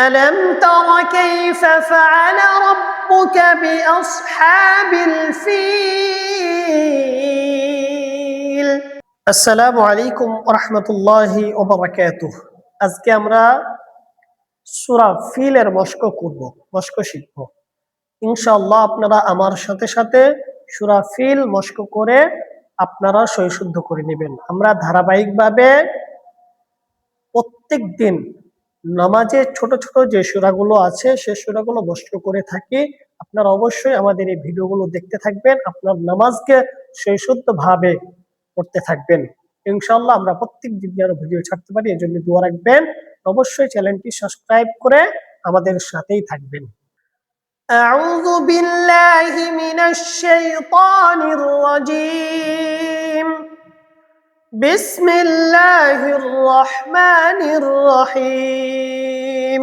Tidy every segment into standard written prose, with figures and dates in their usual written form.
ألم تر كيف فعل ربك بأصحاب الفيل السلام عليكم ورحمة الله وبركاته আজকে আমরা সূরা ফিলের মশক শিখব ইনশাআল্লাহ। আপনারা আমার সাথে সাথে সূরা ফিল মশক করে আপনারা সহিশুদ্ধ করে নেবেন। আমরা ধারাবাহিকভাবে প্রত্যেক দিন নামাজে ছোট ছোট যে সূরাগুলো আছে সেই সূরাগুলো মশক করে থাকি। আপনারা অবশ্যই আমাদের এই ভিডিওগুলো দেখতে থাকবেন, আপনার নামাজকে সহিশুদ্ধভাবে করতে থাকবেন। ইনশাআল্লাহ আমরা প্রত্যেক দিন যেন ভিডিও ছাড়তে পারি এজন্য দোয়া রাখবেন। অবশ্যই চ্যানেলটি সাবস্ক্রাইব করে আমাদের সাথেই থাকবেন। আউযু বিল্লাহি মিনাশ শাইতানির রাজীম। বিসমিল্লাহির রহমানির রহিম।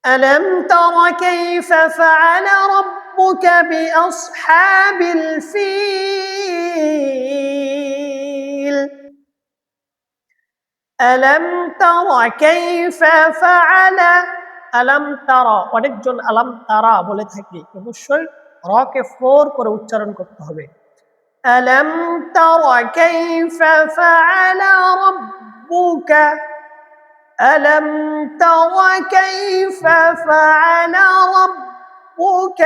ألم تر كيف فعل ربك بأصحاب الفيل ألم تر كيف فعل ألم ترى অনেকজন আলাম তারা বলে থাকি, অবশ্যই রকে ফোর করে উচ্চারণ করতে হবে। ألم تر كيف فعل ربك ألم تر كيف فعل ربك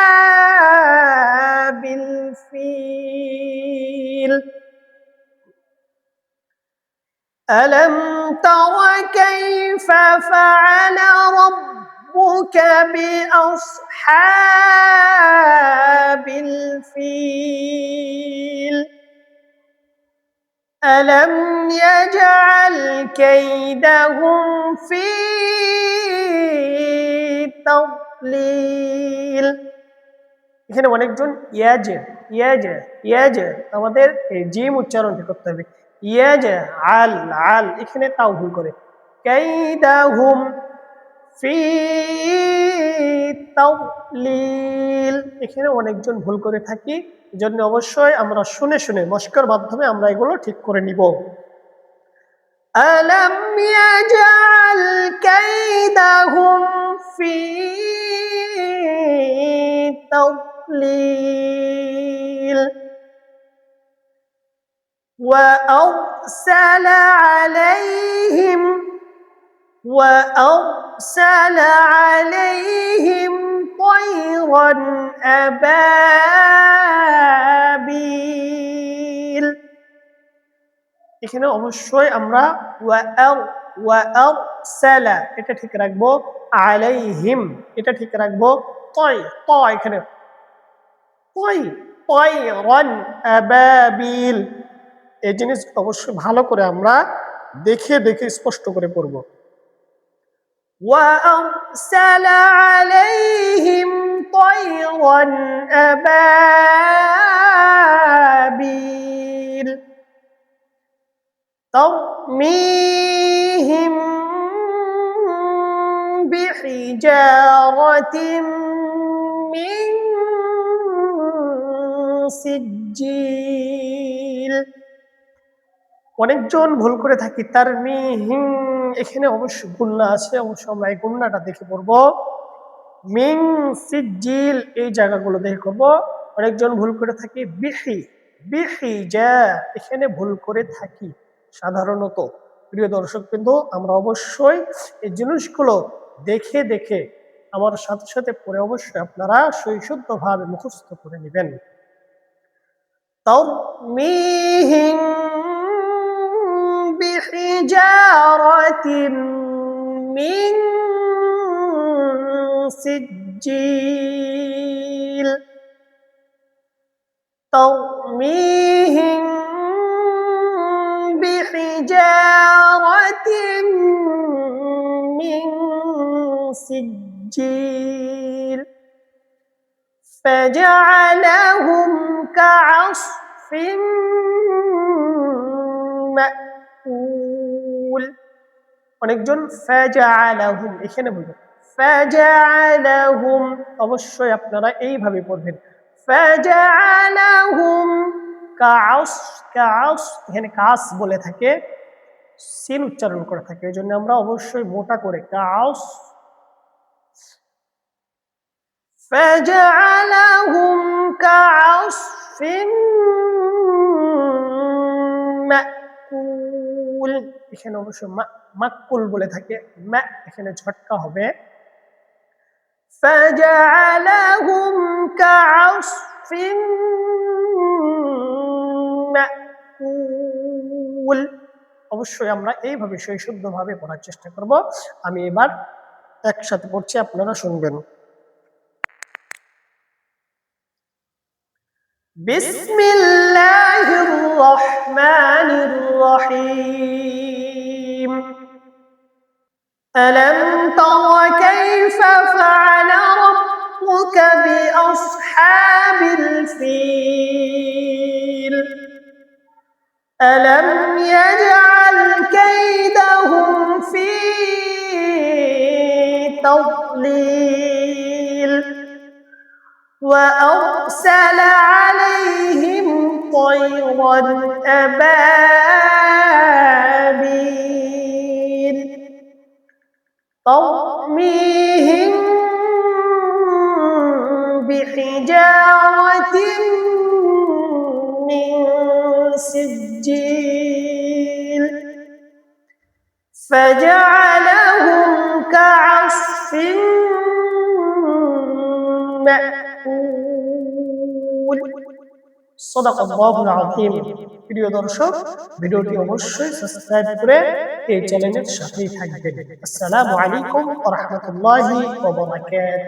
بأصحاب الفيل ألم تر كيف فعل ربك بأصحاب الفيل ألم يجعل كيدهم في تضليل। এখানে অনেকজন ইয়াজে আমাদের জিম উচ্চারণটা করতে হবে। ইয়াজে আল আল এখানে তাও ভুল করে। কাইদাহুম ফি তাদলিল এখানে অনেকজন ভুল করে থাকি। এজন্য অবশ্যই আমরা শুনে শুনে মশকের মাধ্যমে আমরা এগুলো ঠিক করে নিব। আলাম ইয়াজআল কাইদাহুম ফি তাদলিল ওয়া আরসালা আলাইহিম طيرا أبابيل এখানে অবশ্যই আমরা ওয়ারসালা এটা ঠিক রাখবো, আলাইহিম এটা ঠিক রাখবো, এখানে طيرا أبابيل এই জিনিস অবশ্যই ভালো করে আমরা দেখে দেখে স্পষ্ট করে পড়ব। وأرسل عليهم طيرا أبابيل ترميهم بحجارة من سجيل অনেকজন ভুল করে থাকি। তারমিহিম এখানে অবশ্য গুন্না আছে, অবশ্য আমরা এই গুন্নাটা দেখে পড়ব। মিং সিজিল এই জায়গাগুলো দেখে করব। অনেকজন ভুল করে থাকি বিহিজা এখানে ভুল করে থাকি সাধারণত। প্রিয় দর্শক বিন্দু, আমরা অবশ্যই এই জিনিসগুলো দেখে দেখে আমার সাথে সাথে পড়ে অবশ্যই আপনারা সহিশুদ্ধভাবে মুখস্থ করে নেবেন। তারমিহিম بحجارة من سجيل ترميهم بحجارة من سجيل فجعلهم كعصف মাকুল অনেকজন ফাজআলাহুম এখানে বলবেন ফাজআলাহুম অবশ্যই আপনারা এইভাবে পড়বেন ফাজআলাহুম কাস এখানে কাস বলে থাকে সিন উচ্চারণ করে থাকে, এই জন্য আমরা অবশ্যই মোটা করে কাউস। فجعلهم كعصف মাকুল, এখানে অবশ্যই মাকুল বলে থাকে, মা এখানে ঝটকা হবে। فجعلهم كعصف মাকুল। অবশ্যই আমরা এইভাবে শুদ্ধভাবে পড়ার চেষ্টা করব। আমি এবার একসাথে পড়ছি, আপনারা শুনবেন। বিসমিল্লাহির রহমানির রহিম। ألم تر كيف فعل ربك بأصحاب الفيل ألم يجعل كيدهم في تضليل وأرسل عليهم طيرا أبابيل ترميهم بحجارة من سجيل فجعلهم كعصف مأكول صدق الله العظيم। প্রিয় দর্শক, ভিডিওটি অবশ্যই সাবস্ক্রাইব করে এই চ্যানেলের সাথেই থাকবেন। আসসালামু আলাইকুম ওয়া রাহমাতুল্লাহি ওয়া বারাকাতুহু।